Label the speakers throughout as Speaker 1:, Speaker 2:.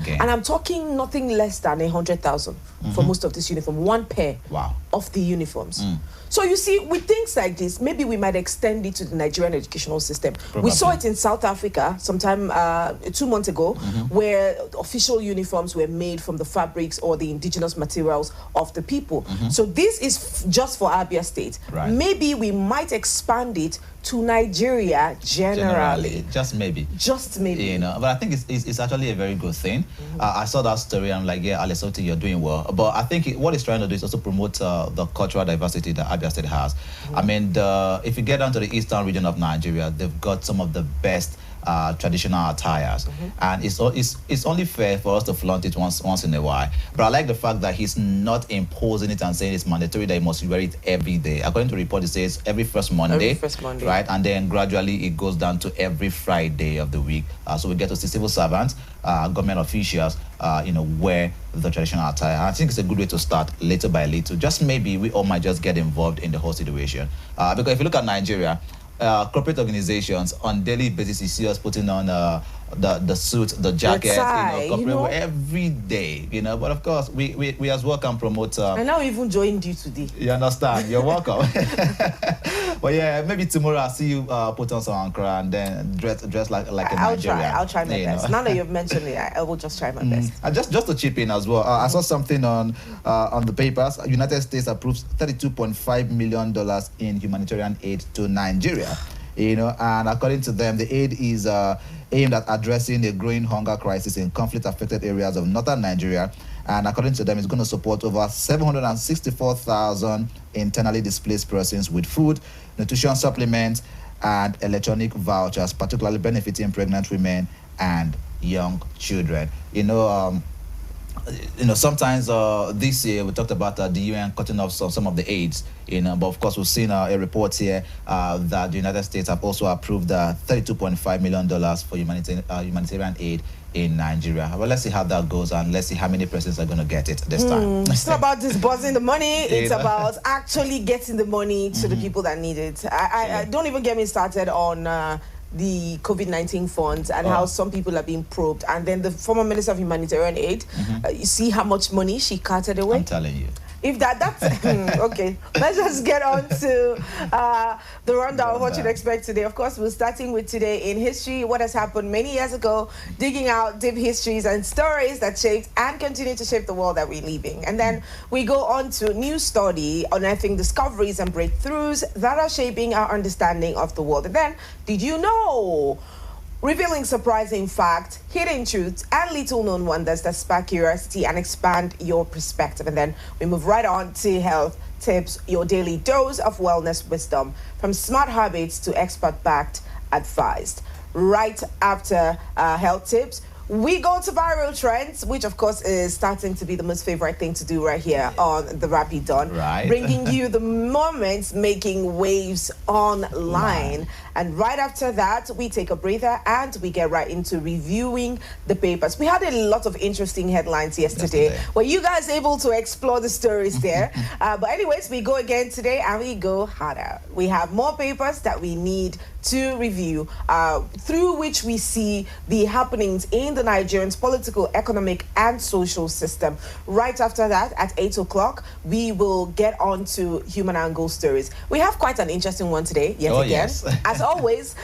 Speaker 1: gain.
Speaker 2: And I'm talking nothing less than 100,000 for most of this uniform, one pair of the uniforms. So you see, with things like this, maybe we might extend it to the Nigerian educational system. Probably. We saw it in South Africa sometime 2 months ago, where official uniforms were made from the fabrics or the indigenous materials of the people. So this is just for Abia State.
Speaker 1: Right.
Speaker 2: Maybe we might expand it to Nigeria generally.
Speaker 1: Just maybe.
Speaker 2: Just maybe.
Speaker 1: You know, but I think it's actually a very good thing. I saw that story and I'm like, yeah, Alessoti, you're doing well. But I think what it's trying to do is also promote the cultural diversity that Abia State has. I mean, if you get down to the eastern region of Nigeria, they've got some of the best traditional attires, and it's only fair for us to flaunt it once in a while. But I like the fact that he's not imposing it and saying it's mandatory that you must wear it every day. According to the report, it says every first Monday, right, and then gradually it goes down to every Friday of the week. So we get to see civil servants, government officials, wear the traditional attire. I think it's a good way to start little by little. Just maybe we all might just get involved in the whole situation, because if you look at Nigeria, corporate organizations on daily basis, you see us putting on the suit, the jacket, corporate every day, But of course, we as well can promote.
Speaker 2: I now even joined you today.
Speaker 1: You understand? You're welcome. But yeah, maybe tomorrow I'll see you put on some ankara and then dress like a Nigerian.
Speaker 2: I'll try my best. Now that you've mentioned it, I will just try my best.
Speaker 1: And just to chip in as well, I saw something on the papers. United States approves $32.5 million in humanitarian aid to Nigeria. And according to them, the aid is aimed at addressing the growing hunger crisis in conflict-affected areas of northern Nigeria. And according to them, it's going to support over 764,000 internally displaced persons with food, nutrition supplements, and electronic vouchers, particularly benefiting pregnant women and young children. Sometimes this year we talked about the UN cutting off some of the aids, but of course we've seen a report here that the United States have also approved $32.5 million for humanitarian aid in Nigeria. Well, let's see how that goes, and let's see how many persons are going to get it this time.
Speaker 2: It's not about disbursing the money, it's about actually getting the money to the people that need it. I don't even get me started on the COVID-19 funds and how some people are being probed. And then the former Minister of Humanitarian Aid, you see how much money she carted away?
Speaker 1: I'm telling you.
Speaker 2: If that's okay, let's just get on to the rundown of what you'd expect today. Of course, we're starting with Today in History, what has happened many years ago, digging out deep histories and stories that shaped and continue to shape the world that we live in. And then we go on to a new study unearthing discoveries and breakthroughs that are shaping our understanding of the world. And then, did you know? Revealing surprising facts, hidden truths, and little-known wonders that spark curiosity and expand your perspective. And then we move right on to health tips, your daily dose of wellness wisdom, from smart habits to expert-backed advice. Right after health tips, we go to viral trends, which of course is starting to be the most favorite thing to do right here on the Rapid Dawn.
Speaker 1: Right.
Speaker 2: Bringing you the moments making waves online. And right after that, we take a breather and we get right into reviewing the papers. We had a lot of interesting headlines yesterday. Were you guys able to explore the stories there? But anyways, we go again today and we go harder. We have more papers that we need to review, through which we see the happenings in the Nigerian's political, economic, and social system. Right after that, at 8 o'clock, we will get on to human angle stories. We have quite an interesting one today, yet again.
Speaker 1: Yes.
Speaker 2: As always,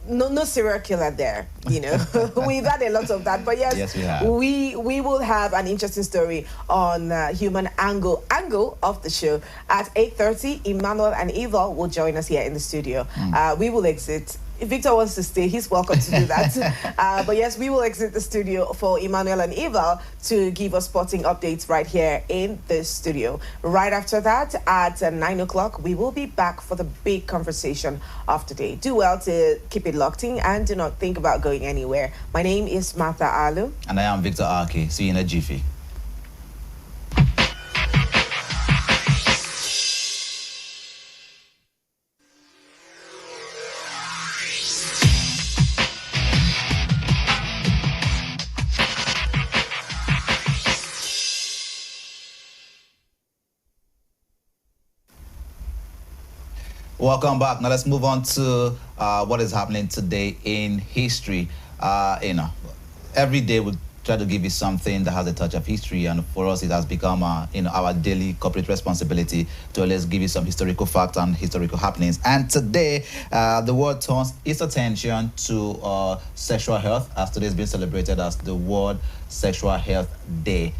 Speaker 2: no serial killer there, We've had a lot of that, but yes, we will have an interesting story on human angle of the show. At 8:30, Emmanuel and Eva will join us here in the studio. We will exit. If Victor wants to stay, he's welcome to do that. But yes, we will exit the studio for Emmanuel and Eva to give us sporting updates right here in the studio. Right after that, at 9 o'clock, we will be back for the big conversation of today. Do well to keep it locked in and do not think about going anywhere. My name is Martha Alu.
Speaker 1: And I am Victor Aki. See you in a jiffy. Welcome back. Now let's move on to what is happening today in history. Every day we try to give you something that has a touch of history. And for us, it has become our daily corporate responsibility to always give you some historical facts and historical happenings. And today, the world turns its attention to sexual health, as today is being celebrated as the World Sexual Health Day.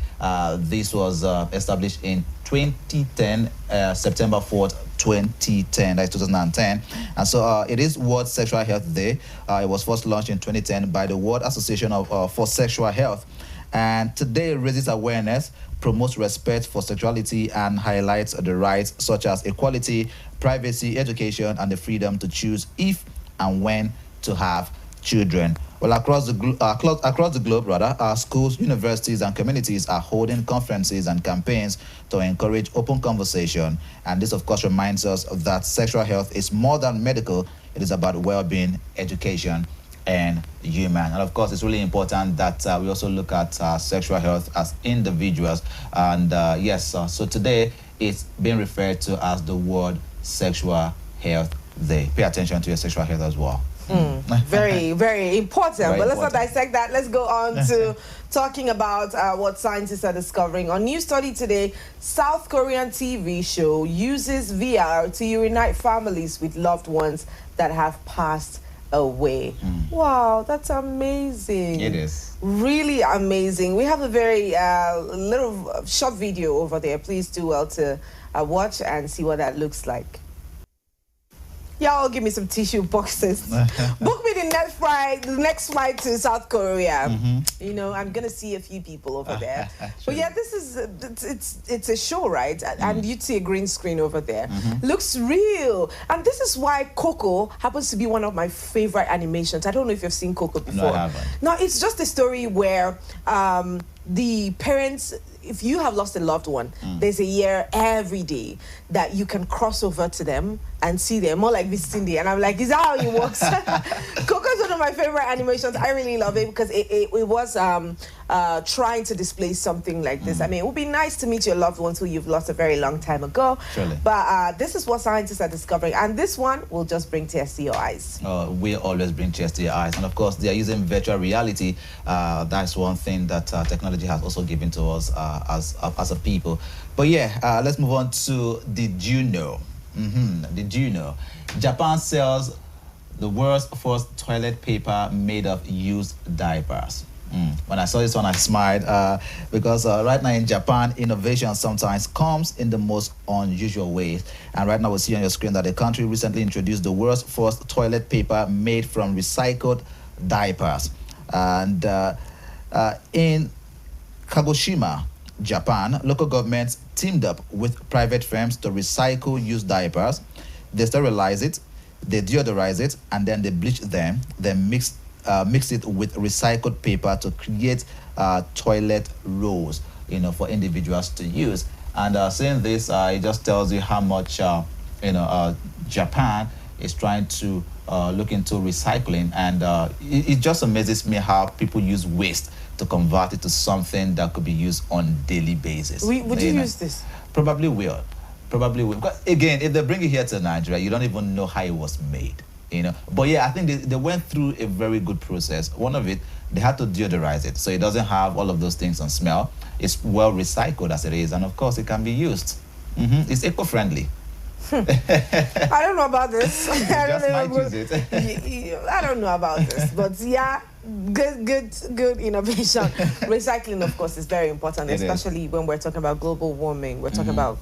Speaker 1: This was established in 2010, September 4th, 2010, that's 2010. And so it is World Sexual Health Day. It was first launched in 2010 by the World Association for Sexual Health. And today raises awareness, promotes respect for sexuality, and highlights the rights such as equality, privacy, education, and the freedom to choose if and when to have children. Well, across the globe, our schools, universities, and communities are holding conferences and campaigns to encourage open conversation. And this, of course, reminds us that sexual health is more than medical. It is about well-being, education, and human. And of course, it's really important that we also look at sexual health as individuals. And so today it's being referred to as the World Sexual Health Day. Pay attention to your sexual health as well.
Speaker 2: Very, very important.
Speaker 1: Very
Speaker 2: but let's
Speaker 1: important.
Speaker 2: not dissect that. Let's go on to talking about what scientists are discovering. On New Study today, South Korean TV show uses VR to reunite families with loved ones that have passed away. Wow, that's amazing.
Speaker 1: It is.
Speaker 2: Really amazing. We have a very little short video over there. Please do well to watch and see what that looks like. Y'all give me some tissue boxes. Book me the next flight to South Korea. You know, I'm gonna see a few people over there. But yeah, this is it's a show, right? And you'd see a green screen over there. Looks real. And this is why Coco happens to be one of my favorite animations. I don't know if you've seen Coco before.
Speaker 1: No, I haven't.
Speaker 2: No, it's just a story where the parents, if you have lost a loved one, there's a year every day that you can cross over to them and see them, more like visiting day. And I'm like, is that how it works? Coco is one of my favorite animations. I really love it because it was trying to display something like this. I mean, it would be nice to meet your loved ones who you've lost a very long time ago.
Speaker 1: Surely.
Speaker 2: But this is what scientists are discovering. And this one will just bring tears to your eyes.
Speaker 1: We always bring tears to your eyes. And of course, they are using virtual reality. That's one thing that technology has also given to us as a people. But yeah, let's move on to Did You Know? Did you know? Japan sells the world's first toilet paper made of used diapers. When I saw this one, I smiled because right now in Japan, innovation sometimes comes in the most unusual ways. And right now we see on your screen that the country recently introduced the world's first toilet paper made from recycled diapers. And in Kagoshima, Japan, local governments teamed up with private firms to recycle used diapers. They sterilize it, they deodorize it, and then they bleach them, then mix it with recycled paper to create toilet rolls, you know, for individuals to use. And saying this, it just tells you how much Japan is trying to look into recycling, and it just amazes me how people use waste to convert it to something that could be used on a daily basis.
Speaker 2: Would you use this?
Speaker 1: Probably will. Probably will. Because again, if they bring it here to Nigeria, you don't even know how it was made. You know, but yeah, I think they went through a very good process. One of it, they had to deodorize it, so it doesn't have all of those things on smell. It's well recycled as it is, and of course, it can be used. It's eco-friendly.
Speaker 2: I don't know about this. I don't know about this, but yeah, good innovation. Recycling, of course, is very important, especially when we're talking about global warming. We're talking about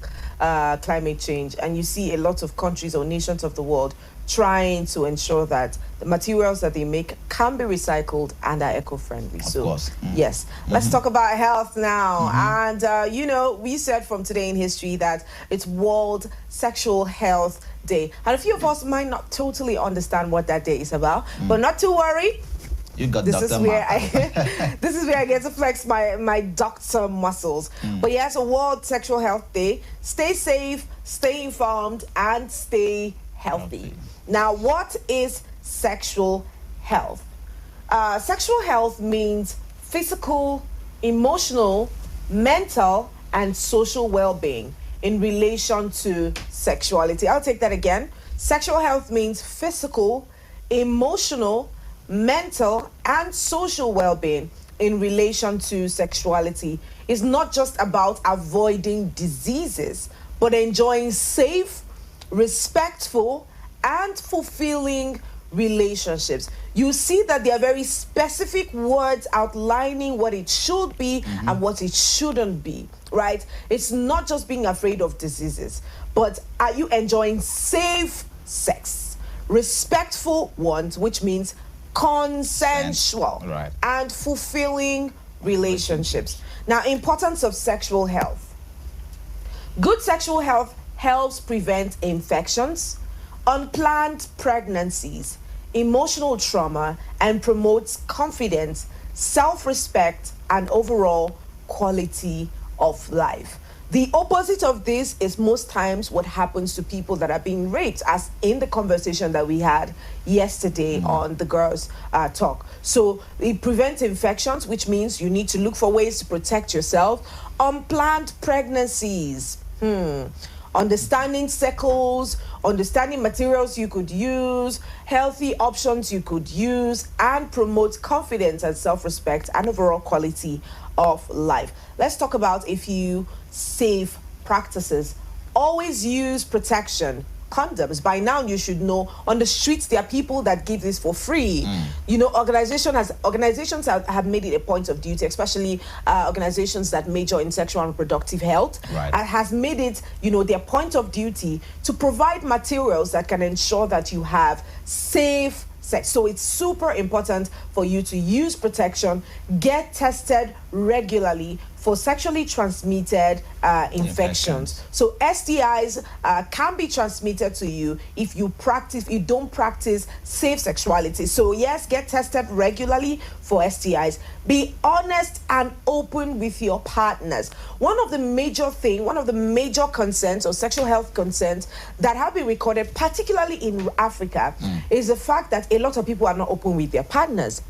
Speaker 2: climate change, and you see a lot of countries or nations of the world trying to ensure that the materials that they make can be recycled and are eco-friendly.
Speaker 1: Of course.
Speaker 2: Yes, let's talk about health now. And you know, we said from Today in History that it's World Sexual Health Day, and a few of us might not totally understand what that day is about, but not to worry.
Speaker 1: You got
Speaker 2: this
Speaker 1: Dr.
Speaker 2: is where this is where I get to flex my doctor muscles. But yeah, it's a World Sexual Health Day. Stay safe, stay informed, and stay healthy. Now, what is sexual health? Sexual health means physical, emotional, mental, and social well-being in relation to sexuality. I'll take that again. Sexual health means physical, emotional, mental, and social well-being in relation to sexuality is not just about avoiding diseases, but enjoying safe, respectful, and fulfilling relationships. You see that there are very specific words outlining what it should be and what it shouldn't be, right? It's not just being afraid of diseases, but are you enjoying safe sex, respectful ones, which means consensual,
Speaker 1: right,
Speaker 2: and fulfilling relationships. Now, importance of sexual health. Good sexual health helps prevent infections, unplanned pregnancies, emotional trauma, and promotes confidence, self-respect, and overall quality of life. The opposite of this is most times what happens to people that are being raped, as in the conversation that we had yesterday on the Girls Talk. So it prevents infections, which means you need to look for ways to protect yourself. Unplanned pregnancies. Understanding cycles, understanding materials you could use, healthy options you could use, and promote confidence and self-respect and overall quality of life. Let's talk about a few safe practices. Always use protection. Condoms. By now you should know, on the streets there are people that give this for free. You know, organizations have made it a point of duty, especially organizations that major in sexual and reproductive health,
Speaker 1: right,
Speaker 2: has made it, you know, their point of duty to provide materials that can ensure that you have safe sex. So it's super important for you to use protection, get tested regularly for sexually transmitted infections. So STIs can be transmitted to you if you don't practice safe sexuality. So yes, get tested regularly for STIs. Be honest and open with your partners. One of the major concerns or sexual health concerns that have been recorded, particularly in Africa, is the fact that a lot of people are not open with their partners.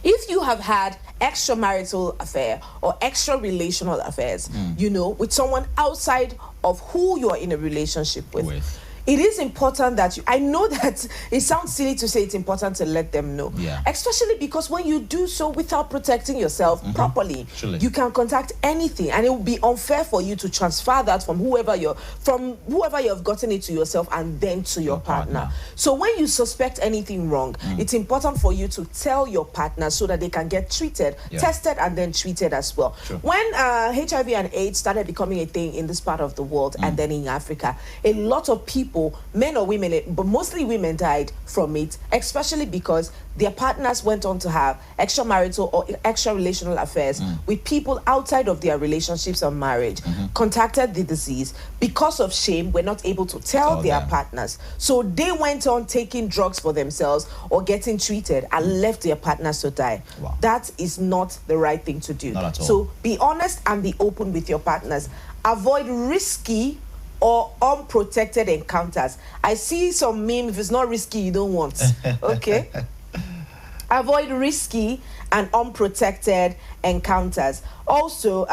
Speaker 2: If you have had extramarital affair or extra relational affairs, you know, with someone outside of who you are in a relationship with, it is important that I know that it sounds silly to say it's important to let them know, especially because when you do so without protecting yourself properly, you can contact anything, and it will be unfair for you to transfer that from whoever you have gotten it to yourself and then to your partner. So when you suspect anything wrong, it's important for you to tell your partner so that they can get treated, tested, and then treated as well. When HIV and AIDS started becoming a thing in this part of the world and then in Africa, a lot of people, men or women, but mostly women, died from it, especially because their partners went on to have extramarital or extra relational affairs with people outside of their relationships or marriage, contacted the disease. Because of shame, were not able to tell their partners. So they went on taking drugs for themselves or getting treated and left their partners to die. That is not the right thing to do.
Speaker 1: Not at all.
Speaker 2: So be honest and be open with your partners. Avoid risky or unprotected encounters. I see some meme, if it's not risky, you don't want. Okay? Avoid risky and unprotected encounters. Also,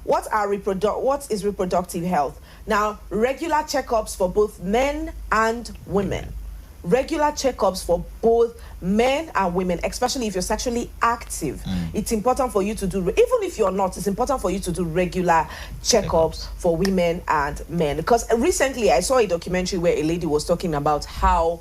Speaker 2: what is reproductive health? Now, regular checkups for both men and women. Regular checkups for both men and women, especially if you're sexually active. It's important for you to do, even if you're not, it's important for you to do regular checkups for women and men. Because recently I saw a documentary where a lady was talking about how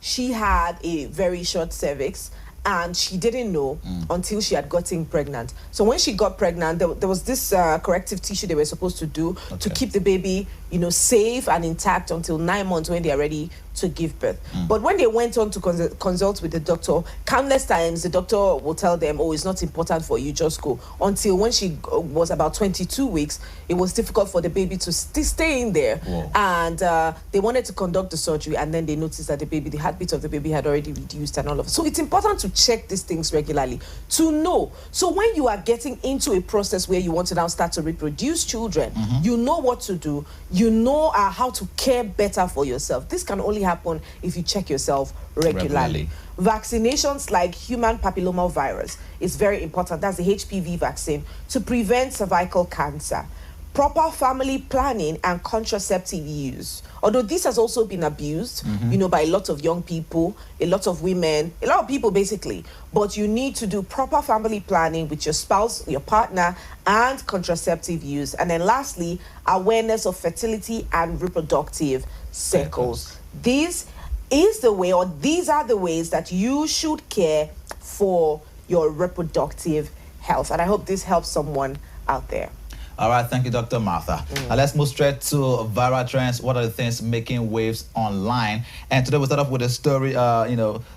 Speaker 2: she had a very short cervix, and she didn't know until she had gotten pregnant. So when she got pregnant, there was this corrective tissue they were supposed to do to keep the baby, you know, safe and intact until 9 months when they are ready to give birth. But when they went on to consult with the doctor, countless times the doctor will tell them, oh, it's not important for you, just go. Until when she was about 22 weeks, it was difficult for the baby to stay in there. And they wanted to conduct the surgery, and then they noticed that the heartbeat of the baby had already reduced and all of it. So it's important to check these things regularly to know. So when you are getting into a process where you want to now start to reproduce children, you know what to do. You know how to care better for yourself. This can only happen if you check yourself regularly. Vaccinations like human papillomavirus is very important. That's the HPV vaccine to prevent cervical cancer. proper family planning and contraceptive use. Although this has also been abused, by a lot of young people, a lot of women, a lot of people basically. But you need to do proper family planning with your spouse, your partner, and contraceptive use. And then lastly, awareness of fertility and reproductive cycles. These are the ways that you should care for your reproductive health. And I hope this helps someone out there.
Speaker 1: All right, thank you, Dr. Martha. Now let's move straight to viral trends. What are the things making waves online? And today we start off with a story.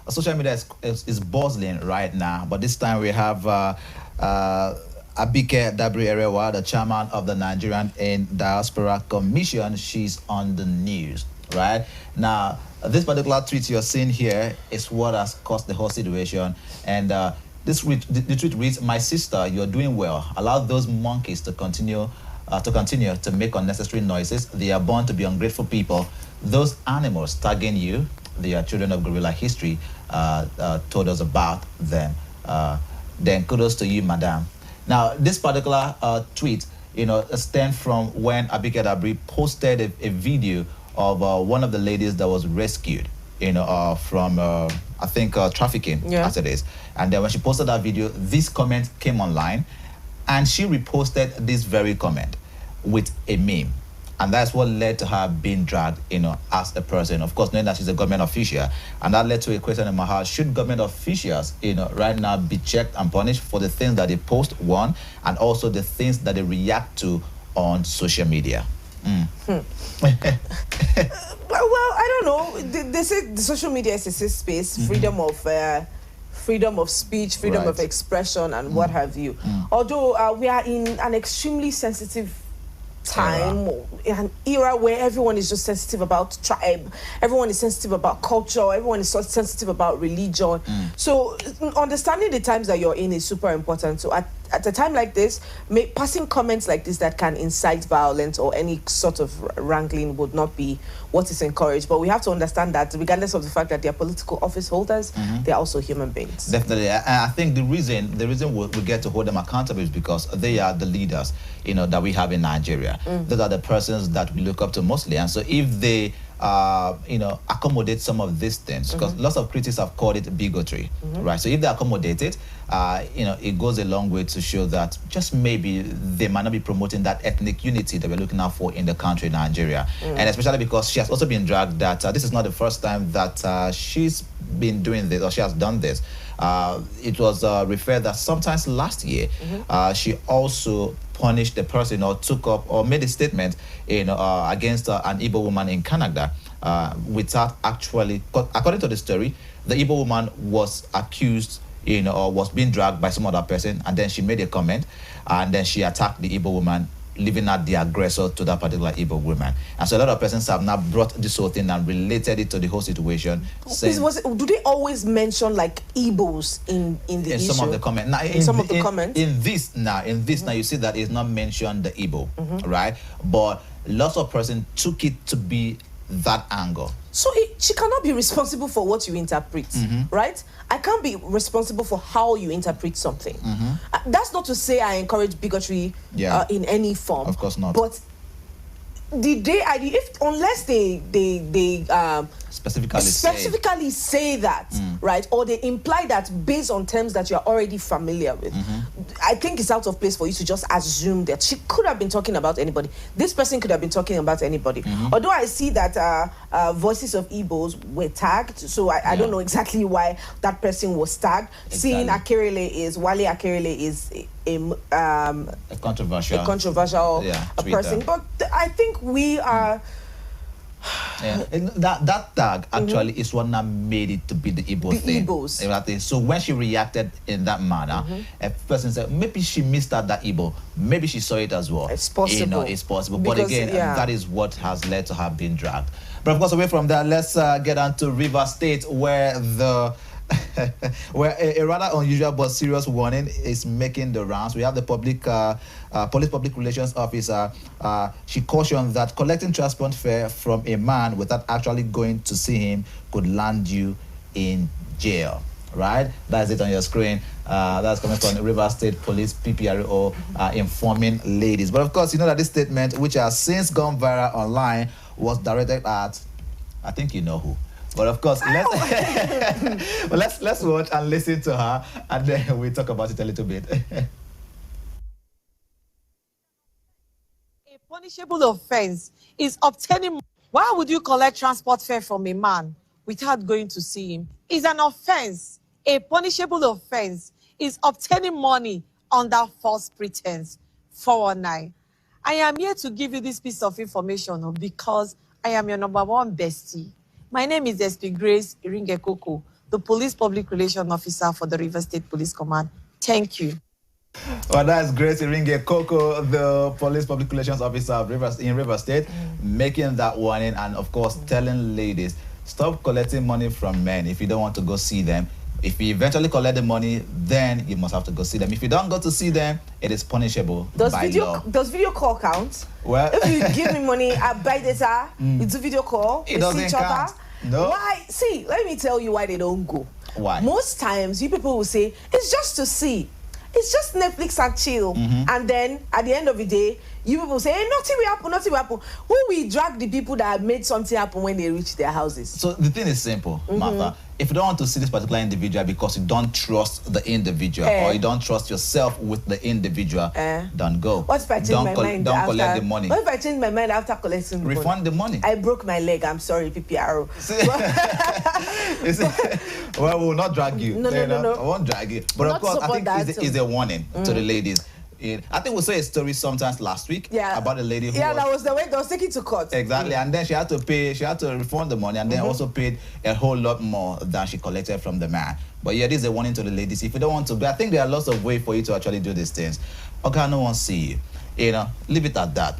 Speaker 1: Social media is buzzing right now, but this time we have Abike Dabiri-Erewa, the chairman of the Nigerian Diaspora Commission. She's on the news, right? Now, this particular tweet you're seeing here is what has caused the whole situation. And the tweet reads, "My sister, you're doing well. Allow those monkeys to continue to make unnecessary noises. They are born to be ungrateful people. Those animals tagging you, they are children of gorilla history, told us about them. Then kudos to you, madam." Now, this particular tweet, stemmed from when Abike Dabiri posted a video of one of the ladies that was rescued, from I think trafficking, as it is. And then when she posted that video, this comment came online, and she reposted this very comment with a meme. And that's what led to her being dragged, as a person. Of course, knowing that she's a government official. And that led to a question in my heart: should government officials, right now be checked and punished for the things that they post, one, and also the things that they react to on social media?
Speaker 2: Well, I don't know. They say the social media is a safe space, freedom of speech, freedom of expression, and what have you. Although we are in an extremely sensitive time, an era where everyone is just sensitive about tribe, everyone is sensitive about culture, everyone is so sensitive about religion. So understanding the times that you're in is super important. So at a time like this, passing comments like this that can incite violence or any sort of wrangling would not be what is encouraged. But we have to understand that regardless of the fact that they're political office holders, they're also human beings.
Speaker 1: Definitely. And I think the reason we get to hold them accountable is because they are the leaders, that we have in Nigeria. Those are the persons that we look up to mostly. And so if they accommodate some of these things, because lots of critics have called it bigotry, right? So if they accommodate it, it goes a long way to show that just maybe they might not be promoting that ethnic unity that we're looking out for in the country, Nigeria. And especially because she has also been dragged that this is not the first time that she's been doing this, or she has done this. It was referred that sometimes last year, she also punished the person or took up or made a statement against an Igbo woman in Canada without actually, according to the story, the Igbo woman was accused, or was being dragged by some other person, and then she made a comment, and then she attacked the Igbo woman, leaving out the aggressor to that particular Igbo woman. And so a lot of persons have now brought this whole thing and related it to the whole situation.
Speaker 2: Do they always mention like Igbos in the issue?
Speaker 1: Some of the comments. Now, in this now, you see that it's not mentioned the Igbo, right? But lots of persons took it to be that angle.
Speaker 2: So she cannot be responsible for what you interpret, right? I can't be responsible for how you interpret something. That's not to say I encourage bigotry in any form.
Speaker 1: Of course not.
Speaker 2: But unless they specifically say that, right, or they imply that based on terms that you're already familiar with, I think it's out of place for you to just assume that she could have been talking about anybody. This person could have been talking about anybody. Although I see that voices of Igbos were tagged, so I don't know exactly why that person was tagged. Exactly. Seeing Wale Akerele is a controversial person, but I think we are.
Speaker 1: That tag actually is what now made it to be the Igbo thing. Igbos. So when she reacted in that manner, a person said maybe she missed out that Igbo, maybe she saw it as well.
Speaker 2: It's possible.
Speaker 1: It's possible. Because, but again, that is what has led to her being dragged. But of course, away from that, let's get on to River State, where where a rather unusual but serious warning is making the rounds. We have the police public relations officer. She cautioned that collecting transport fare from a man without actually going to see him could land you in jail. Right? That's it on your screen. That's coming from River State Police, PPRO, informing ladies. But of course, you know that this statement, which has since gone viral online, was directed at, I think you know who. But of course, let's watch and listen to her, and then we'll talk about it a little bit.
Speaker 3: A punishable offense is obtaining. Why would you collect transport fare from a man without going to see him? It's an offense. A punishable offense is obtaining money under false pretense. 419. I am here to give you this piece of information because I am your #1 bestie. My name is SP Grace Iringekoko, the Police Public Relations Officer for the River State Police Command. Thank you.
Speaker 1: Well, that's Grace Iringekoko, the Police Public Relations Officer of River State, making that warning and, of course, telling ladies, stop collecting money from men if you don't want to go see them. If you eventually collect the money, then you must have to go see them. If you don't go to see them, it is punishable by law.
Speaker 2: Does video call count?
Speaker 1: Well,
Speaker 2: if you give me money, I buy data, it's a video call,
Speaker 1: it doesn't count. No.
Speaker 2: Why? See, let me tell you why they don't go.
Speaker 1: Why?
Speaker 2: Most times, you people will say, it's just to see. It's just Netflix and chill. And then, at the end of the day, you people say, hey, nothing will happen, nothing will happen. Who will drag the people that have made something happen when they reach their houses?
Speaker 1: So the thing is simple, Martha. If you don't want to see this particular individual because you don't trust the individual or you don't trust yourself with the individual, don't go.
Speaker 2: What if I change my mind?
Speaker 1: Don't collect the money.
Speaker 2: What if I change my mind after collecting the money?
Speaker 1: Refund the money.
Speaker 2: I broke my leg. I'm sorry, PPRO.
Speaker 1: Well, we will not drag you.
Speaker 2: No.
Speaker 1: I won't drag you. But of course, I think it's a warning to the ladies. I think we saw a story sometimes last week about a lady who
Speaker 2: that was the way they was taken to court.
Speaker 1: Exactly, and then she had to refund the money, and then also paid a whole lot more than she collected from the man. But yeah, this is a warning to the ladies. If you don't want to, I think there are lots of ways for you to actually do these things. Okay, no one see you. Leave it at that.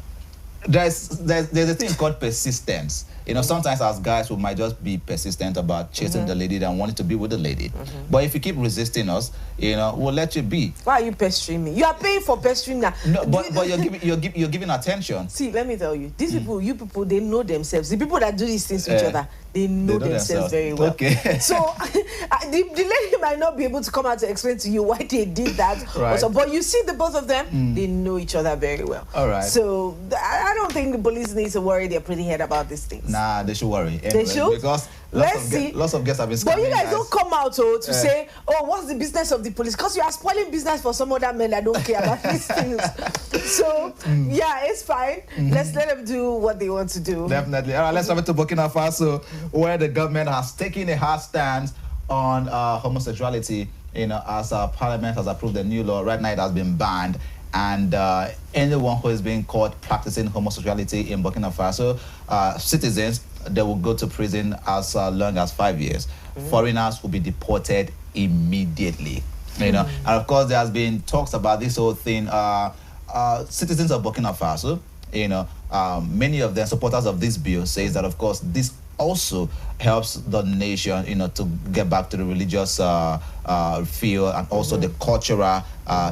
Speaker 1: There's a thing called persistence. Sometimes as guys we might just be persistent about chasing the lady and wanting to be with the lady. But if you keep resisting us, we'll let you be.
Speaker 2: Why are you pestering me? You are paying for pestering now.
Speaker 1: No, but you're giving attention.
Speaker 2: See, let me tell you, these people, you people, they know themselves. The people that do these things to each other, they know themselves very well.
Speaker 1: Okay.
Speaker 2: So the lady might not be able to come out to explain to you why they did that.
Speaker 1: Right.
Speaker 2: But you see the both of them, they know each other very well.
Speaker 1: All right.
Speaker 2: So I don't think the police need to worry their pretty head about these things.
Speaker 1: Nah, they should worry.
Speaker 2: Anyway, they should?
Speaker 1: Because lots of guests have been scamming.
Speaker 2: But you guys don't come out to say, oh, what's the business of the police? Because you are spoiling business for some other men that don't care about these things. So, yeah, it's fine. Let's let them do what they want to do.
Speaker 1: Definitely. All right, let's travel to Burkina Faso, where the government has taken a hard stance on homosexuality. As Parliament has approved a new law, right now it has been banned. And anyone who is being caught practicing homosexuality in Burkina Faso, citizens, they will go to prison as long as 5 years. Foreigners will be deported immediately. And of course, there has been talks about this whole thing. Citizens of Burkina Faso, many of them supporters of this bill says that, of course, this also helps the nation, to get back to the religious feel and also the cultural,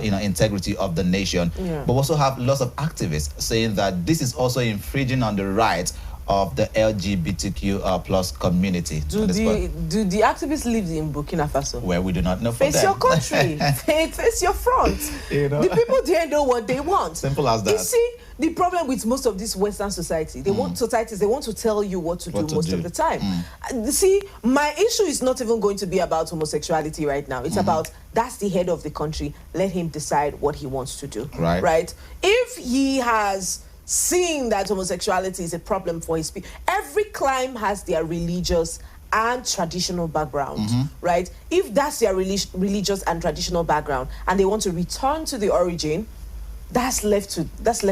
Speaker 1: integrity of the nation. But we also have lots of activists saying that this is also infringing on the rights of the LGBTQ plus community.
Speaker 2: Do the activists live in Burkina Faso?
Speaker 1: Where we do not know.
Speaker 2: Face your country. Face your front. The people there know what they want.
Speaker 1: Simple as that.
Speaker 2: You see, the problem with most of this Western society, they want to tell you what to do most of the time. See, my issue is not even going to be about homosexuality right now. It's about, that's the head of the country. Let him decide what he wants to do. Right? If he has seen that homosexuality is a problem for his people, every clan has their religious and traditional background, right? If that's their religious and traditional background and they want to return to the origin, that's left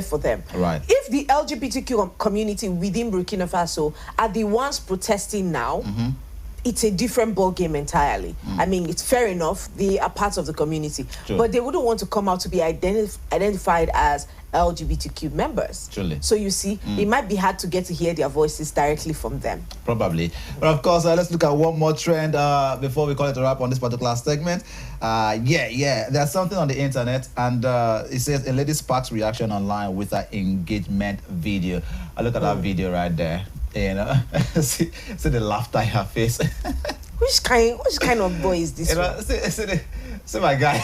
Speaker 2: for them.
Speaker 1: Right.
Speaker 2: If the LGBTQ community within Burkina Faso are the ones protesting now, it's a different ball game entirely. I mean, it's fair enough, they are part of the community, but they wouldn't want to come out to be identified as LGBTQ members.
Speaker 1: Truly.
Speaker 2: So you see, it might be hard to get to hear their voices directly from them.
Speaker 1: Probably. But of course, let's look at one more trend before we call it a wrap on this particular segment. There's something on the internet, and it says a lady sparks reaction online with her engagement video. I look at that video right there. See the laughter in her face.
Speaker 2: Which kind of boy is this?
Speaker 1: See my guy.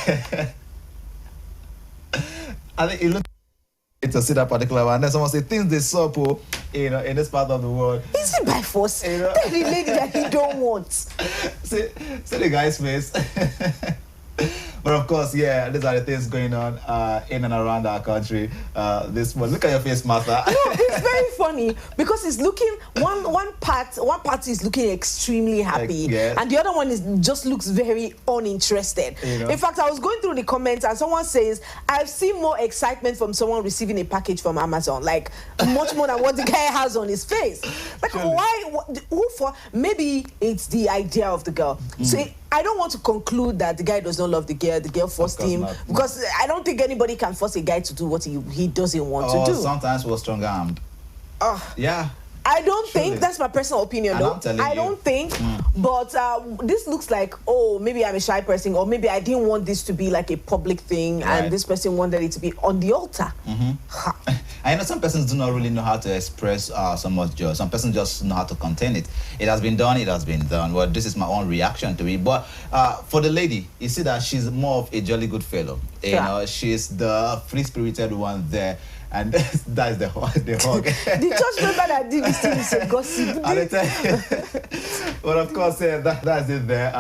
Speaker 1: I think it looks to see that particular one. And then someone say things they saw, in this part of the world.
Speaker 2: Is it by force? Tell the lady that he don't want.
Speaker 1: See the guy's face. But of course, yeah, these are the things going on in and around our country this month. Look at your face, Martha.
Speaker 2: No, it's very funny because it's looking one party is looking extremely happy,
Speaker 1: yes.
Speaker 2: and the other one just looks very uninterested. In fact, I was going through the comments and someone says, "I've seen more excitement from someone receiving a package from Amazon, like much more than what the guy has on his face." Like, why? Who for? Maybe it's the idea of the girl. So I don't want to conclude that the guy does not love the girl. The girl forced him not. Because I don't think anybody can force a guy to do what he doesn't want to do.
Speaker 1: Sometimes we're stronger armed. Yeah.
Speaker 2: I don't think that's my personal opinion, though. I don't think, but this looks like, oh, maybe I'm a shy person, or maybe I didn't want this to be like a public thing, and this person wanted it to be on the altar.
Speaker 1: I know some persons do not really know how to express so much joy. Some persons just know how to contain it. It has been done, it has been done. Well, this is my own reaction to it. But for the lady, you see that she's more of a jolly good fellow. You know, she's the free-spirited one there. And that's the hug.
Speaker 2: The church member that did this thing is a gossip.
Speaker 1: But of course, that's it there.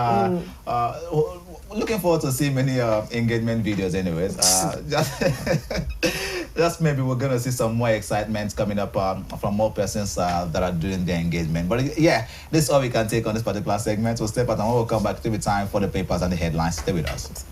Speaker 1: Looking forward to seeing many engagement videos anyways. Just maybe we're going to see some more excitement coming up from more persons that are doing their engagement. But yeah, this is all we can take on this particular segment. We'll step out and we'll come back to the time for the papers and the headlines. Stay with us.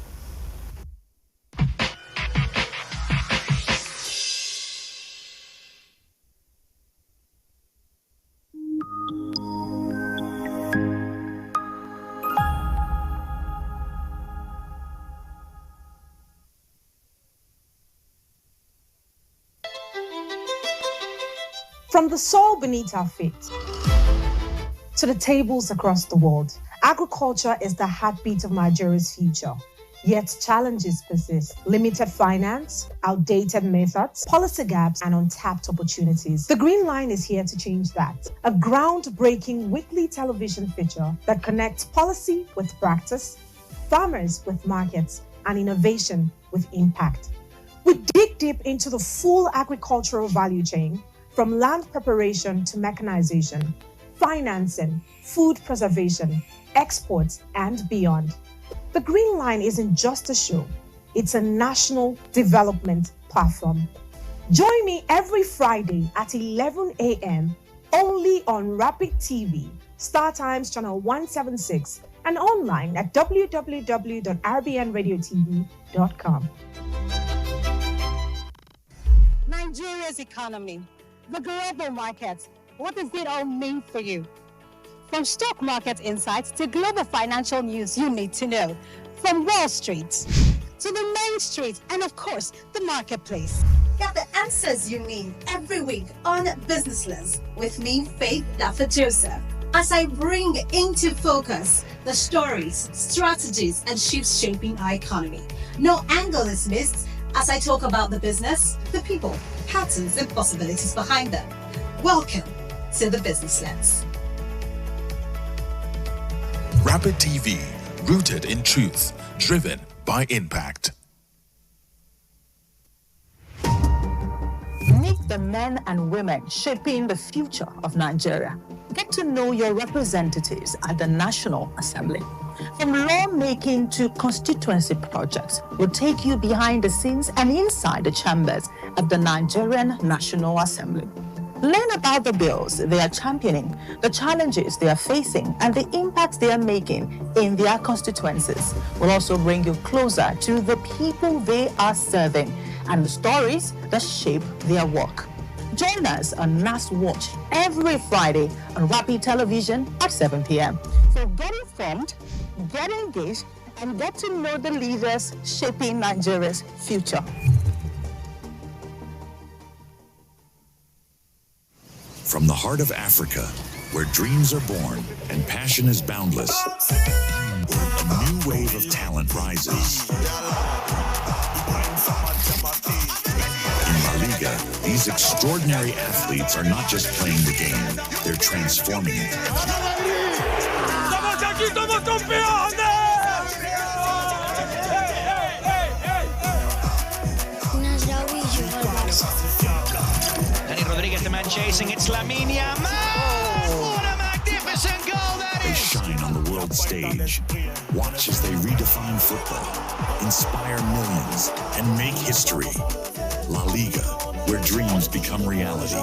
Speaker 4: From the soil beneath our feet to the tables across the world, agriculture is the heartbeat of Nigeria's future. Yet challenges persist: limited finance, outdated methods, policy gaps, and untapped opportunities. The Green Line is here to change that. A groundbreaking weekly television feature that connects policy with practice, farmers with markets, and innovation with impact. We dig deep into the full agricultural value chain, from land preparation to mechanization, financing, food preservation, exports, and beyond. The Green Line isn't just a show, it's a national development platform. Join me every Friday at 11 a.m. only on Rapid TV, Star Times Channel 176, and online at www.rbnradiotv.com.
Speaker 5: Nigeria's economy, the global market, what does it all mean for you? From stock market insights to global financial news you need to know. From Wall Street to the Main Street and, of course, the marketplace.
Speaker 6: Get the answers you need every week on Business Lens with me, Faith Dafa-Joseph, as I bring into focus the stories, strategies, and shifts shaping our economy. No angle is missed as I talk about the business, the people, patterns, and possibilities behind them. Welcome to the Business Lens.
Speaker 7: Rapid TV, rooted in truth, driven by impact.
Speaker 8: Meet the men and women shaping the future of Nigeria. Get to know your representatives at the National Assembly. From lawmaking to constituency projects, we'll take you behind the scenes and inside the chambers of the Nigerian National Assembly. Learn about the bills they are championing, the challenges they are facing, and the impact they are making in their constituencies. We'll also bring you closer to the people they are serving and the stories that shape their work. Join us on NAS Watch every Friday on Rapid Television at 7 p.m. So get informed, get engaged, and get to know the leaders shaping Nigeria's future.
Speaker 7: From the heart of Africa, where dreams are born and passion is boundless, a new wave of talent rises. In La Liga, these extraordinary athletes are not just playing the game, they're transforming it.
Speaker 9: chasing. It's Lamine Yamal. What a magnificent goal that
Speaker 7: They
Speaker 9: is.
Speaker 7: shine on the world stage. Watch as they redefine football, inspire millions, and make history. La Liga, where dreams become reality.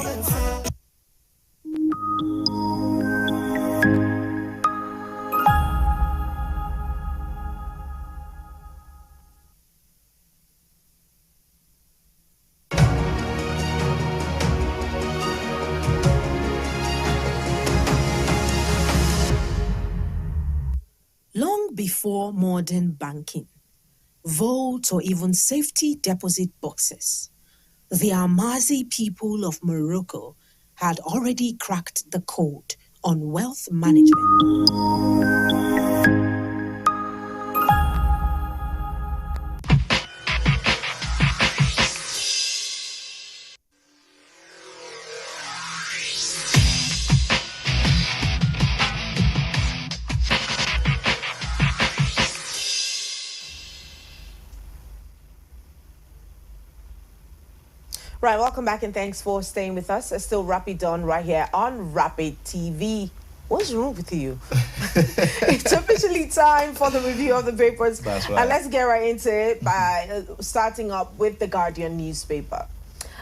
Speaker 10: Long before modern banking, vault or even safety deposit boxes, the Amazi people of Morocco had already cracked the code on wealth management.
Speaker 2: Right, welcome back and thanks for staying with us. It's still Rapid Dawn right here on Rapid TV. What's wrong with you? It's officially time for the review of the papers.
Speaker 1: That's right.
Speaker 2: And let's get right into it by starting up with the Guardian newspaper.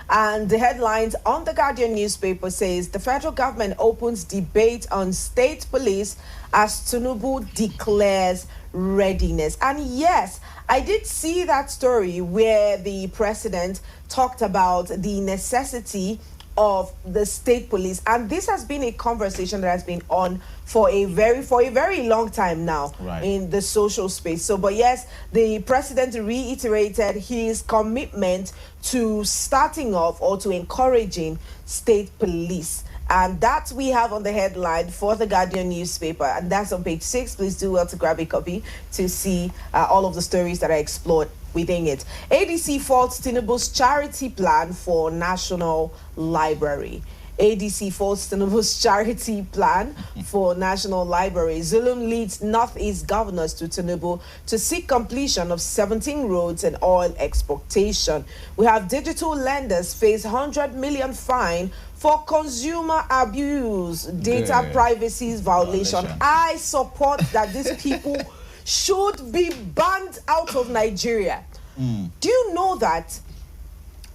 Speaker 2: And the headlines on the Guardian newspaper says the federal government opens debate on state police as Tinubu declares readiness. And yes, I did see that story where the president talked about the necessity of the state police, and this has been a conversation that has been on for a very long time now,
Speaker 1: right,
Speaker 2: in the social space. So, but yes, the president reiterated his commitment to starting off or to encouraging state police. And that we have on the headline for the Guardian newspaper, and that's on page 6. Please do well to grab a copy to see all of the stories that are explored within it. ADC faults Tinubu's charity plan for National Library. ADC faults Tinubu's charity plan for National Library. Zulum leads Northeast governors to Tinubu to seek completion of 17 roads and oil exploitation. We have digital lenders face 100 million fine for consumer abuse, data privacy violation. I support that these people should be banned out of Nigeria. Do you know that?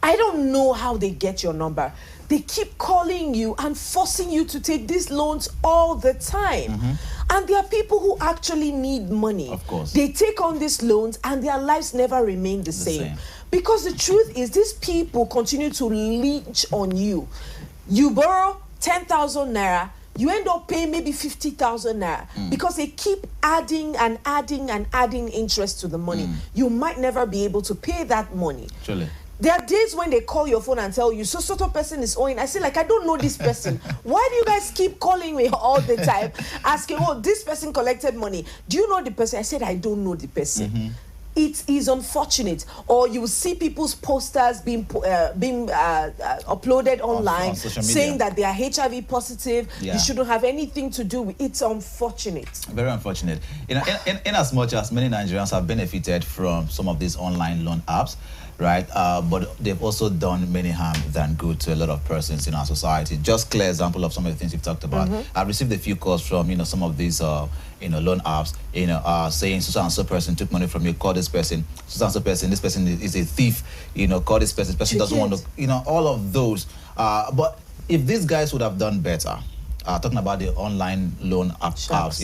Speaker 2: I don't know how they get your number. They keep calling you and forcing you to take these loans all the time. And there are people who actually need money.
Speaker 1: Of course.
Speaker 2: They take on these loans and their lives never remain the same. Because the truth is, these people continue to leech on you. You borrow 10,000 naira, you end up paying maybe 50,000 naira because they keep adding and adding and adding interest to the money. You might never be able to pay that money.
Speaker 1: Truly.
Speaker 2: There are days when they call your phone and tell you, so sort of person is owing. I say, like, I don't know this person. Why do you guys keep calling me all the time, asking, oh, this person collected money? Do you know the person? I said, I don't know the person. It is unfortunate. Or you will see people's posters being uploaded online
Speaker 1: on social media,
Speaker 2: saying that they are HIV positive.
Speaker 1: Yeah.
Speaker 2: You shouldn't have anything to do with it. It's unfortunate.
Speaker 1: Very unfortunate. In as much as many Nigerians have benefited from some of these online loan apps, right? But they've also done many harm than good to a lot of persons in our society. Just clear example of some of the things you've talked about. I've received a few calls from, some of these, loan apps, saying so-and-so person took money from you, call this person, so-and-so person, this person is a thief, call this person doesn't want to, all of those. But if these guys would have done better, talking about the online loan apps,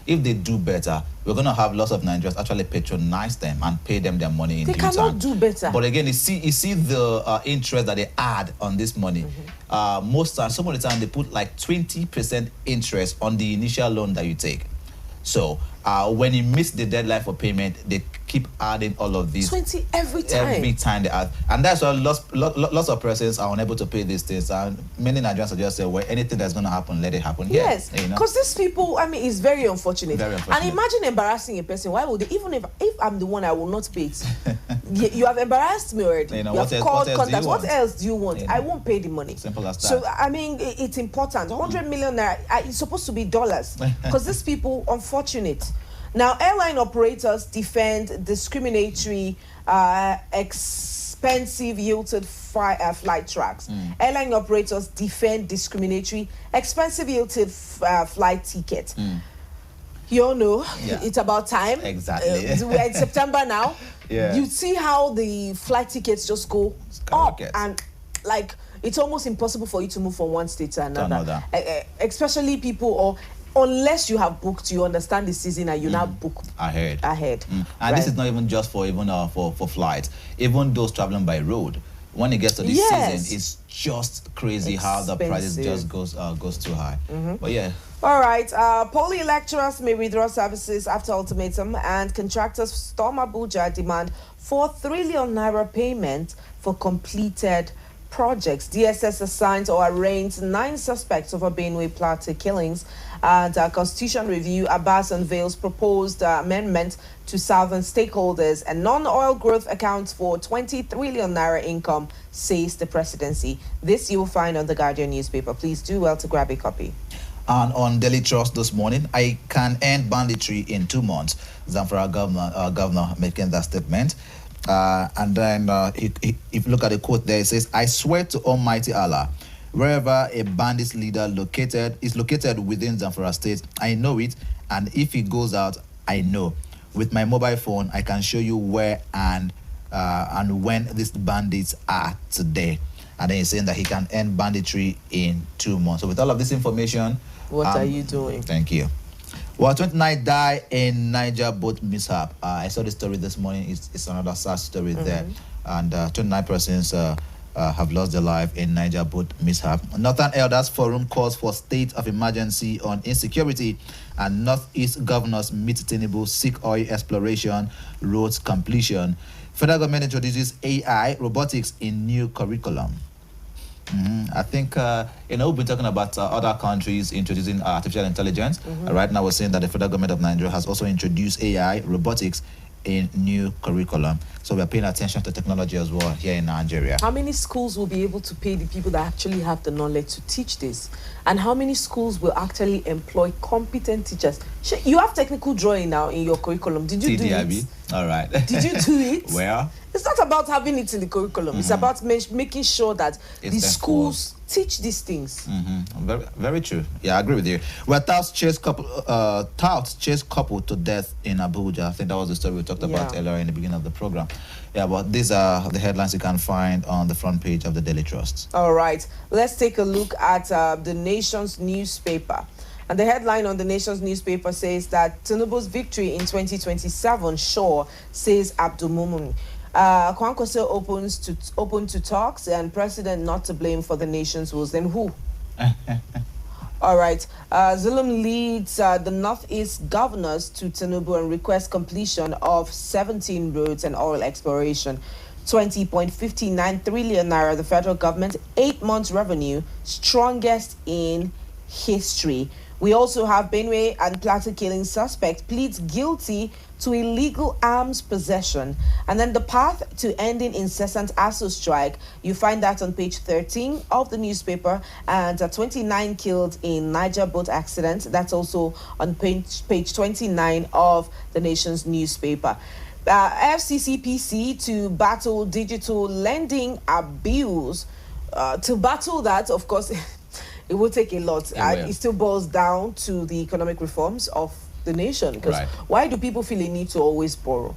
Speaker 1: if they do better, we're going to have lots of Nigerians actually patronize them and pay them their money in due time. They cannot
Speaker 2: do better.
Speaker 1: But again, you see the interest that they add on this money. Most times, some of the time, they put like 20% interest on the initial loan that you take. So when you miss the deadline for payment, they keep adding all of these.
Speaker 2: 20 every time.
Speaker 1: Every time they add. And that's why lots of persons are unable to pay these things. And many Nigerians are just saying, well, anything that's going to happen, let it happen.
Speaker 2: Yes, because these people, it's very unfortunate.
Speaker 1: Very unfortunate.
Speaker 2: And imagine embarrassing a person. Why would they? Even if I'm the one, I will not pay it. You have embarrassed me already. You have called contact. What else do you want? I won't pay the money.
Speaker 1: Simple as that.
Speaker 2: So, it's important. 100 million naira, it's supposed to be dollars. Because these people, unfortunate. Now, airline operators defend discriminatory expensive yielded flight tracks. Airline operators defend discriminatory expensive yielded flight tickets. You all know it's about time.
Speaker 1: Exactly.
Speaker 2: We're in September now.
Speaker 1: Yeah.
Speaker 2: You see how the flight tickets just go up, and like it's almost impossible for you to move from one state to another. Especially people, or unless you have booked, you understand the season and you now book ahead.
Speaker 1: And this is not even just for for flights. Even those traveling by road, when it gets to this season, it's just crazy how the prices just goes too high. But yeah.
Speaker 2: All right, poly lecturers may withdraw services after ultimatum, and contractors storm Abuja demand 4 trillion naira payment for completed projects. DSS assigns or arraigns 9 suspects over Benue Plateau killings. And Constitution Review, Abbas unveils proposed amendment to Southern stakeholders, and non-oil growth accounts for 20 trillion naira income, says the presidency. This you will find on the Guardian newspaper. Please do well to grab a copy.
Speaker 1: And on Daily Trust this morning, I can end banditry in 2 months. Zamfara governor making that statement. And then if you look at the quote there, it says, "I swear to Almighty Allah, wherever a bandit leader is located within Zamfara state, I know it, and if he goes out, I know. With my mobile phone, I can show you where and when these bandits are today." And then he's saying that he can end banditry in 2 months. So with all of this information,
Speaker 2: what are you doing?
Speaker 1: Thank you. Well, 29 died in Niger boat mishap. I saw the story this morning. It's another sad story there. And 29 persons have lost their life in Niger boat mishap. Northern Elders Forum calls for state of emergency on insecurity, and Northeast governors meet Tinubu, seek oil exploration, roads completion. Federal government introduces AI, robotics in new curriculum. I think, we've been talking about other countries introducing artificial intelligence. Right now, we're saying that the federal government of Nigeria has also introduced AI, robotics in new curriculum. So we're paying attention to technology as well here in Nigeria.
Speaker 2: How many schools will be able to pay the people that actually have the knowledge to teach this? And how many schools will actually employ competent teachers? You have technical drawing now in your curriculum. Did you do it?
Speaker 1: All right.
Speaker 2: Did you do it?
Speaker 1: Where?
Speaker 2: It's not about having it in the curriculum. It's about making sure that the schools teach these things.
Speaker 1: Very, very true. Yeah, I agree with you. Well, touts chase couple to death in Abuja. I think that was the story we talked about earlier in the beginning of the program. Yeah, but these are the headlines you can find on the front page of the Daily Trust.
Speaker 2: All right, let's take a look at the Nation's newspaper. And the headline on the Nation's newspaper says that Tinubu's victory in 2027 sure, says Abdul Mumin. Kwankwaso open to talks, and president not to blame for the nation's woes. Then who? All right. Zulum leads the Northeast governors to Tinubu and requests completion of 17 roads and oil exploration. 20.59 trillion naira, the federal government, 8 months revenue, strongest in history. We also have Benue and Plateau killing suspect pleads guilty to illegal arms possession. And then the path to ending incessant ASU strike, you find that on page 13 of the newspaper, and 29 killed in Niger boat accident. That's also on page 29 of the Nation's newspaper. FCCPC to battle digital lending abuse. To battle that, of course, it will take a lot. It still boils down to the economic reforms of the nation. Because why do people feel a need to always borrow?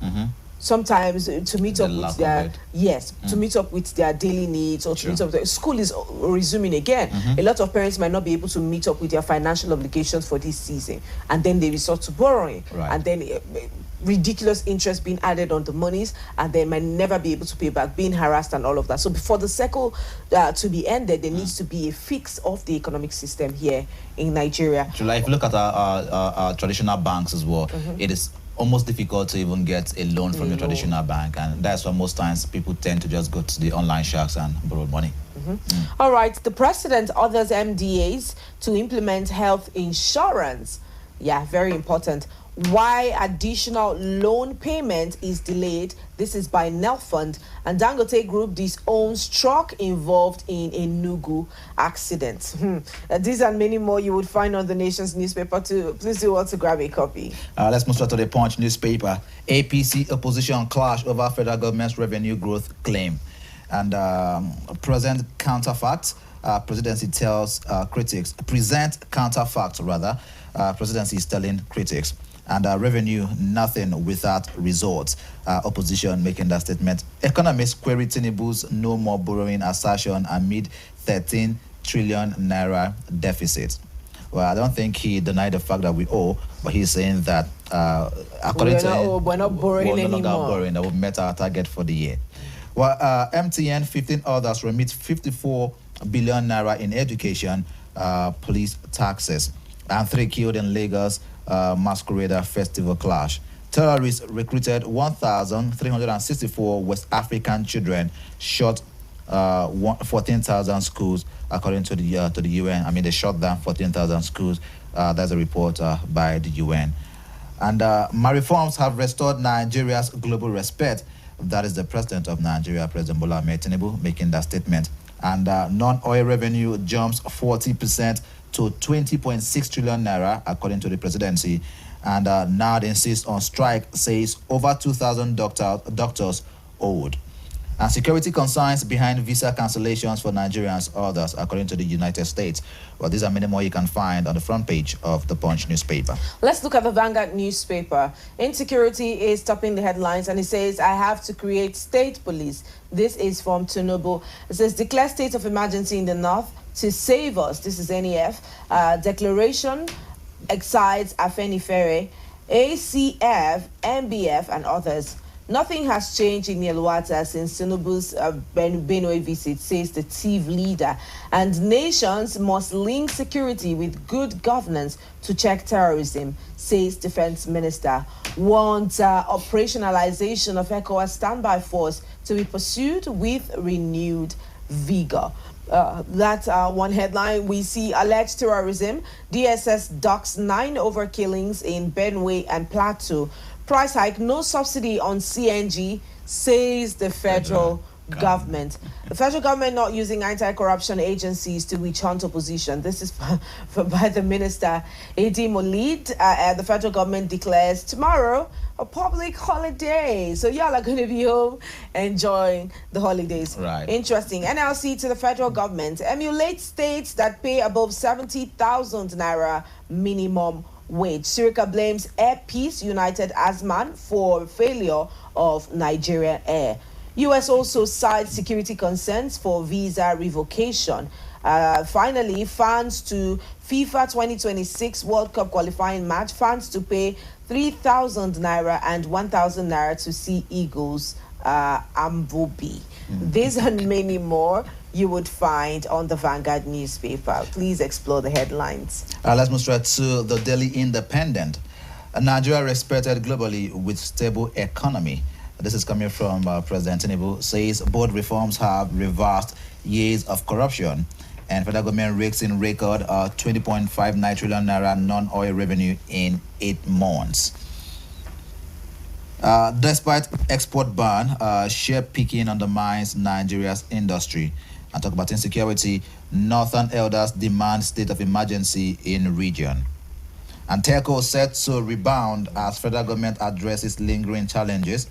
Speaker 2: Sometimes to meet up with their to meet up with their daily needs, or to meet up. School is resuming again. A lot of parents might not be able to meet up with their financial obligations for this season, and then they resort to borrowing, and then ridiculous interest being added on the monies, and they might never be able to pay back, being harassed and all of that. So before the cycle to be ended, there needs to be a fix of the economic system here in Nigeria.
Speaker 1: July, if you look at our traditional banks as well, it is almost difficult to even get a loan from your traditional bank, and that's why most times people tend to just go to the online sharks and borrow money.
Speaker 2: All right, the president orders MDAs to implement health insurance. Yeah, very important. Why additional loan payment is delayed. This is by Nelfund. And Dangote Group disowns truck involved in a Nugu accident. These and many more you would find on the Nation's newspaper too. Please do well to grab a copy.
Speaker 1: Let's move straight to the Punch newspaper. APC opposition clash over federal government's revenue growth claim. And present counterfacts. Presidency tells critics. Present counterfacts, rather. Presidency is telling critics. And revenue, nothing without results. Opposition making that statement. Economists query Tinubu's no more borrowing assertion amid 13 trillion naira deficit. Well, I don't think he denied the fact that we owe, but he's saying that according to him,
Speaker 2: we're not borrowing
Speaker 1: we're no longer
Speaker 2: anymore.
Speaker 1: borrowing, that we've met our target for the year. Well, MTN, 15 others remit 54 billion naira in education, police taxes, and 3 killed in Lagos Masquerader Festival clash. Terrorists recruited 1,364 West African children, shot 14,000 schools, according to the UN. I mean, they shot down 14,000 schools. That's a report by the UN. And my reforms have restored Nigeria's global respect. That is the president of Nigeria, President Bola Ahmed Tinubu, making that statement. And non-oil revenue jumps 40% to 20.6 trillion naira, according to the presidency. And NAD insists on strike, says over 2,000 doctors owed. And security concerns behind visa cancellations for Nigerians, others, according to the United States. Well, these are many more you can find on the front page of the Punch newspaper.
Speaker 2: Let's look at the Vanguard newspaper. Insecurity is topping the headlines, and it says, I have to create state police. This is from Tinubu. It says, declare state of emergency in the north to save us. This is NEF. Declaration excites Afenifere, ACF, MBF, and others. Nothing has changed in Yelwata since Tinubu's Benue visit, says the TIV leader. And nations must link security with good governance to check terrorism, says Defense Minister. Wants operationalization of ECOWAS standby force to be pursued with renewed vigor. That's one headline. We see alleged terrorism. DSS docks 9 overkillings in Benue and Plateau. Price hike, no subsidy on CNG, says the federal government. The federal government not using anti-corruption agencies to witch hunt opposition. This is by the minister, A.D. Molid. The federal government declares tomorrow a public holiday. So y'all are going to be home enjoying the holidays.
Speaker 1: Right.
Speaker 2: Interesting. NLC to the federal government. Emulate states that pay above 70,000 naira minimum wage. Sirika blames Air Peace United Asman for failure of Nigeria Air. U.S. also cites security concerns for visa revocation. Finally, fans to FIFA 2026 World Cup qualifying match. Fans to pay 3,000 naira and 1,000 naira to see Eagles Amvobi. These and many more you would find on the Vanguard newspaper. Please explore the headlines.
Speaker 1: Let's move straight to the Daily Independent. Nigeria respected globally with stable economy. This is coming from President Tinubu. Says both reforms have reversed years of corruption, and federal government rakes in record 20.59 trillion naira non-oil revenue in 8 months. Despite export ban, share picking undermines Nigeria's industry. And talk about insecurity, Northern elders demand state of emergency in region. And telco set to rebound as federal government addresses lingering challenges.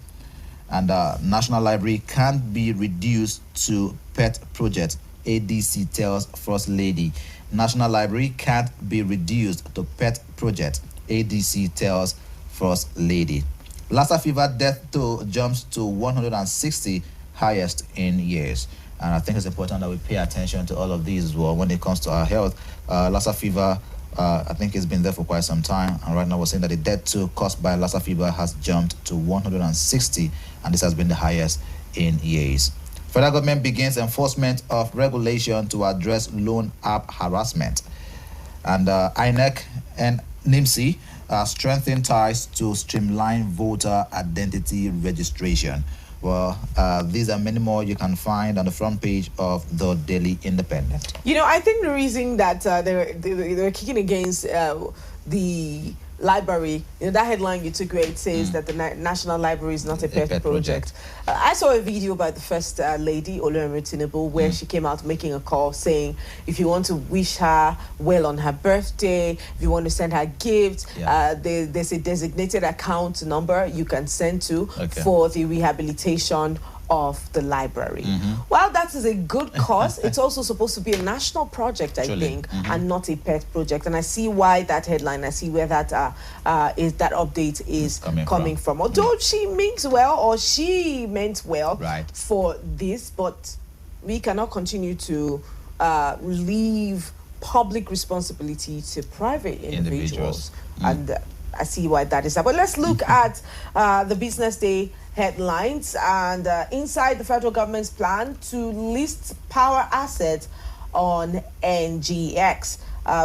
Speaker 1: And National Library can't be reduced to pet project, ADC tells First Lady. National Library can't be reduced to pet project, ADC tells First Lady. Lassa fever death toll jumps to 160, highest in years. And I think it's important that we pay attention to all of these as well when it comes to our health. Lassa fever, I think it's been there for quite some time. And right now we're saying that the death toll caused by Lassa fever has jumped to 160, and this has been the highest in years. Federal government begins enforcement of regulation to address loan app harassment. And INEC and NIMSI strengthen ties to streamline voter identity registration. Well, these are many more you can find on the front page of the Daily Independent.
Speaker 2: You know, I think the reason that they're kicking against the library, you know, that headline you took where it says that the National Library is not a pet project. I saw a video by the First Lady, Olorunmi Tinubu, where she came out making a call saying if you want to wish her well on her birthday, if you want to send her gifts, there's a designated account number you can send to for the rehabilitation of the library. Well, that is a good cause. It's also supposed to be a national project, I think, and not a pet project. And I see why that headline, I see where that that update is coming from. Although she means well, or she meant well for this, but we cannot continue to leave public responsibility to private individuals. And I see why that is. But let's look at the Business Day headlines. And inside the federal government's plan to list power assets on NGX,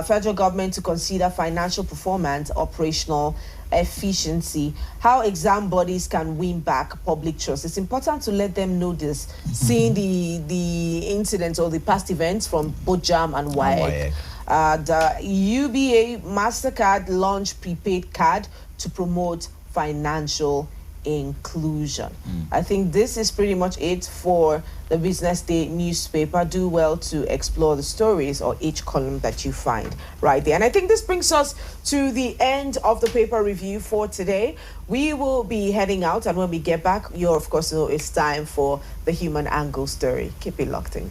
Speaker 2: federal government to consider financial performance, operational efficiency, how exam bodies can win back public trust. It's important to let them know this, seeing the incidents or the past events from both JAMB and WAEC. The UBA MasterCard launched prepaid card to promote financial inclusion. I think this is pretty much it for the Business Day newspaper. Do well to explore the stories or each column that you find right there. And I think this brings us to the end of the paper review for today. We will be heading out, and when we get back, you of course know it's time for the Human Angle story. Keep it locked in.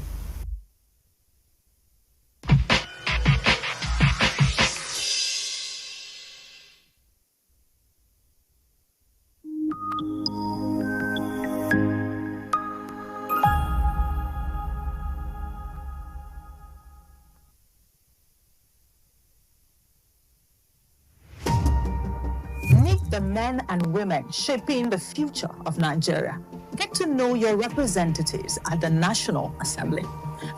Speaker 8: The men and women shaping the future of Nigeria. Get to know your representatives at the National Assembly.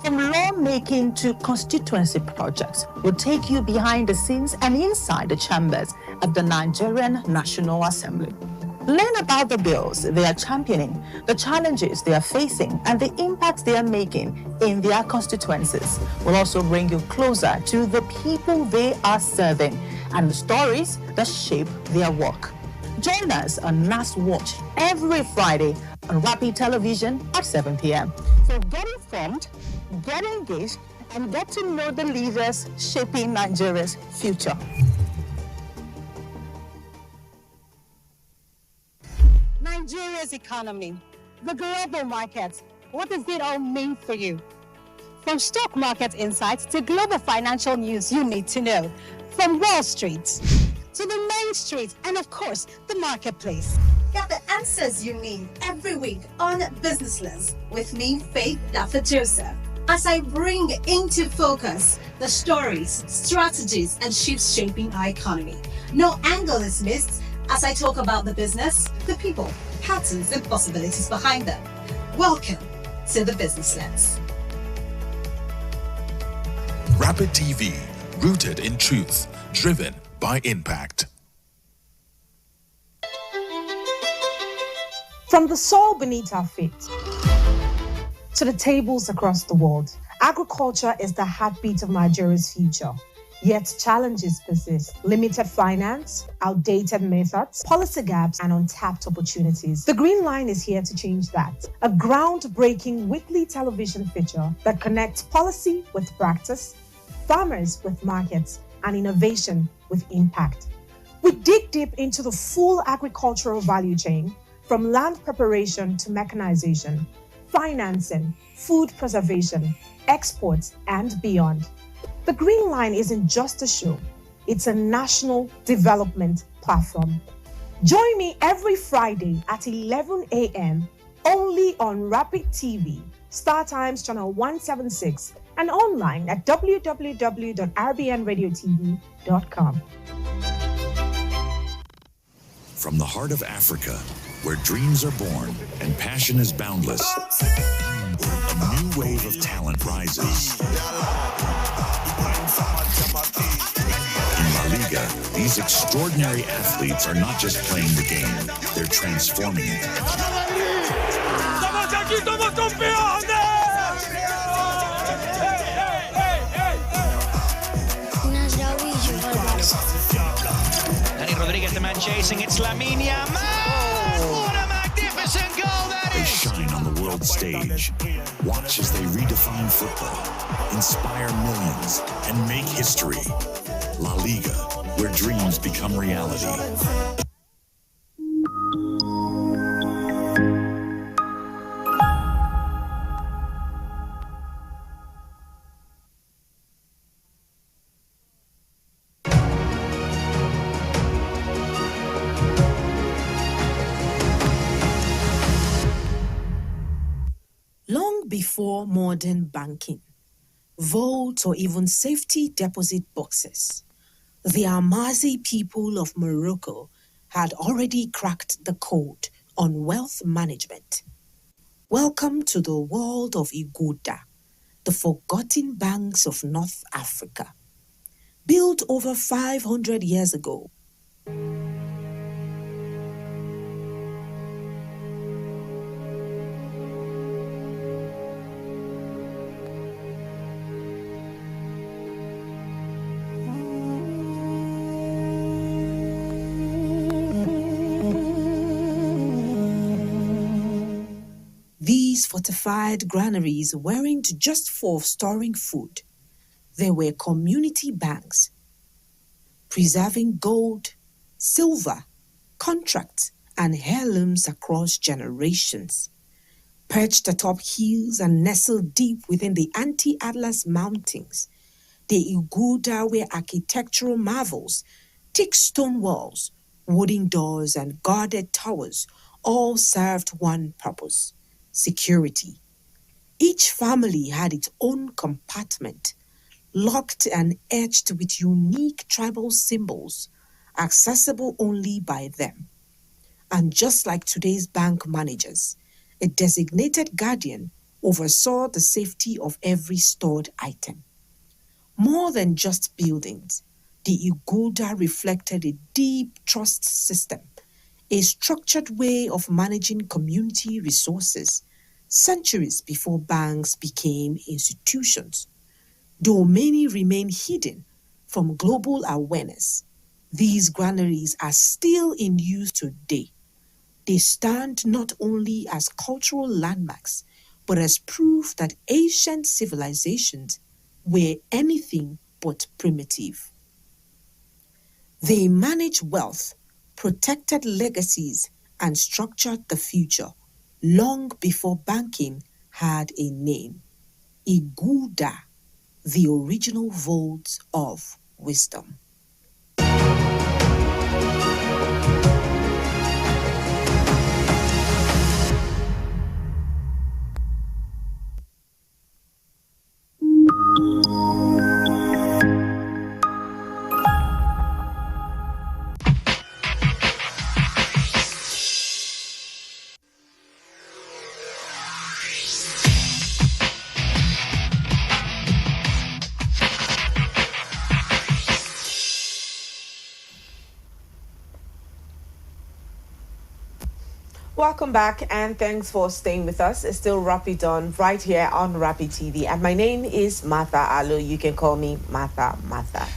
Speaker 8: From lawmaking to constituency projects, we'll take you behind the scenes and inside the chambers of the Nigerian National Assembly. Learn about the bills they are championing, the challenges they are facing, and the impact they are making in their constituencies. We'll also bring you closer to the people they are serving and the stories that shape their work. Join us on NAS Watch every Friday on Rapid Television at 7 p.m. So get informed, get engaged, and get to know the leaders shaping Nigeria's future.
Speaker 5: Nigeria's economy, the global markets, what does it all mean for you? From stock market insights to global financial news you need to know. From Wall Street to the Main Street and, of course, the marketplace.
Speaker 6: Get the answers you need every week on Businessless with me, Faith Dafa-Joseph, as I bring into focus the stories, strategies, and shifts shaping our economy. No angle is missed as I talk about the business, the people, patterns, and possibilities behind them. Welcome to the Business Lens.
Speaker 7: Rapid TV, rooted in truth, driven by impact.
Speaker 4: From the soil beneath our feet to the tables across the world, agriculture is the heartbeat of Nigeria's future. Yet challenges persist: limited finance, outdated methods, policy gaps, and untapped opportunities. The Green Line is here to change that. A groundbreaking weekly television feature that connects policy with practice, farmers with markets, and innovation with impact. We dig deep into the full agricultural value chain, from land preparation to mechanization, financing, food preservation, exports, and beyond. The Green Line isn't just a show, it's a national development platform. Join me every Friday at 11 a.m. only on Rapid TV, Star Times Channel 176, and online at www.rbnradiotv.com.
Speaker 7: From the heart of Africa, where dreams are born and passion is boundless, a new wave of talent rises. In La Liga, these extraordinary athletes are not just playing the game, they're transforming it.
Speaker 9: Danny Rodriguez, the man chasing, it's Lamine Yamal! What a magnificent goal that is!
Speaker 7: They shine on the world stage. Watch as they redefine football, inspire millions, and make history. La Liga, where dreams become reality.
Speaker 10: Long before modern banking, vaults or even safety deposit boxes, the Amazi people of Morocco had already cracked the code on wealth management. Welcome to the world of Iguda, the forgotten banks of North Africa. Built over 500 years ago, these fortified granaries weren't just for storing food. They were community banks, preserving gold, silver, contracts, and heirlooms across generations. Perched atop hills and nestled deep within the Anti-Atlas Mountains, the Iguda were architectural marvels, thick stone walls, wooden doors, and guarded towers all served one purpose: security. Each family had its own compartment, locked and etched with unique tribal symbols, accessible only by them. And just like today's bank managers, a designated guardian oversaw the safety of every stored item. More than just buildings, the Iguda reflected a deep trust system, a structured way of managing community resources, centuries before banks became institutions. Though many remain hidden from global awareness, these granaries are still in use today. They stand not only as cultural landmarks, but as proof that ancient civilizations were anything but primitive. They managed wealth, protected legacies, and structured the future long before banking had a name. Iguda, the original vaults of wisdom.
Speaker 2: Welcome back, and thanks for staying with us. It's still Rapid On right here on Rapid TV, and my name is Martha Alo. You can call me Martha.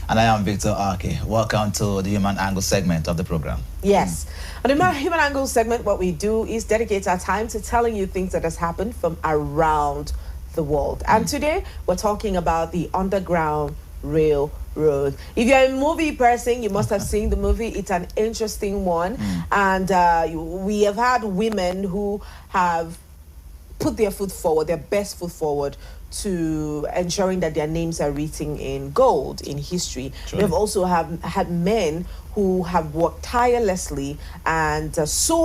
Speaker 1: And I am Victor Arke. Welcome to the Human Angle segment of the program.
Speaker 2: Yes. On the Human Angle segment, what we do is dedicate our time to telling you things that has happened from around the world. And today, we're talking about the Underground Railroad. If you're a movie person, you must have seen the movie. It's an interesting one. And we have had women who have put their foot forward, their best foot forward, to ensuring that their names are written in gold in history. True. We've also had men who have worked tirelessly and so